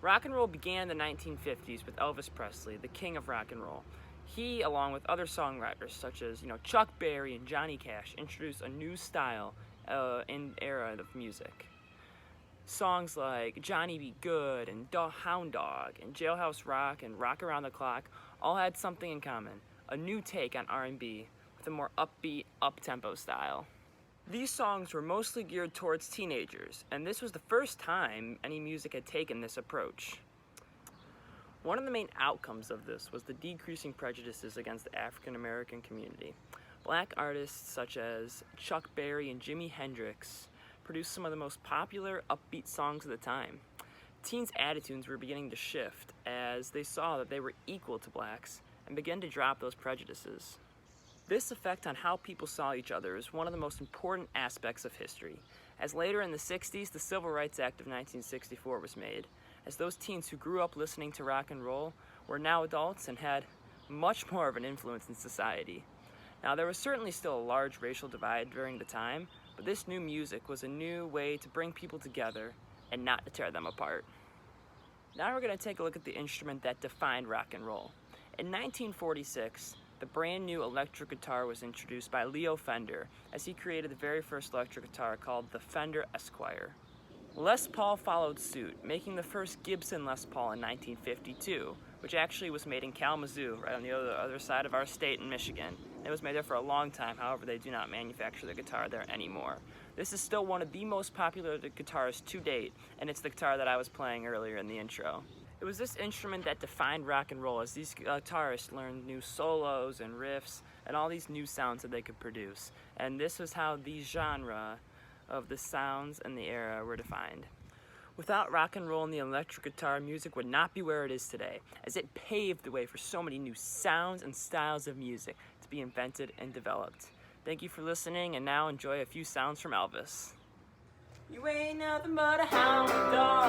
Rock and roll began in the 1950s with Elvis Presley, the king of rock and roll. He, along with other songwriters such as Chuck Berry and Johnny Cash, introduced a new style and era of music. Songs like Johnny Be Good and Hound Dog and Jailhouse Rock and Rock Around the Clock all had something in common, a new take on R&B with a more upbeat, up-tempo style. These songs were mostly geared towards teenagers, and this was the first time any music had taken this approach. One of the main outcomes of this was the decreasing prejudices against the African American community. Black artists such as Chuck Berry and Jimi Hendrix produced some of the most popular upbeat songs of the time. Teens' attitudes were beginning to shift as they saw that they were equal to blacks and began to drop those prejudices. This effect on how people saw each other is one of the most important aspects of history, as later in the 60s, the Civil Rights Act of 1964 was made, as those teens who grew up listening to rock and roll were now adults and had much more of an influence in society. Now, there was certainly still a large racial divide during the time, but this new music was a new way to bring people together and not to tear them apart. Now we're going to take a look at the instrument that defined rock and roll. In 1946, the brand new electric guitar was introduced by Leo Fender as he created the very first electric guitar called the Fender Esquire. Les Paul followed suit, making the first Gibson Les Paul in 1952, which actually was made in Kalamazoo, right on the other side of our state in Michigan. It was made there for a long time, however they do not manufacture the guitar there anymore. This is still one of the most popular guitars to date, and it's the guitar that I was playing earlier in the intro. It was this instrument that defined rock and roll as these guitarists learned new solos and riffs and all these new sounds that they could produce. And this was how the genre of the sounds and the era were defined. Without rock and roll and the electric guitar, music would not be where it is today, as it paved the way for so many new sounds and styles of music to be invented and developed. Thank you for listening, and now enjoy a few sounds from Elvis. You ain't nothing but a hound dog.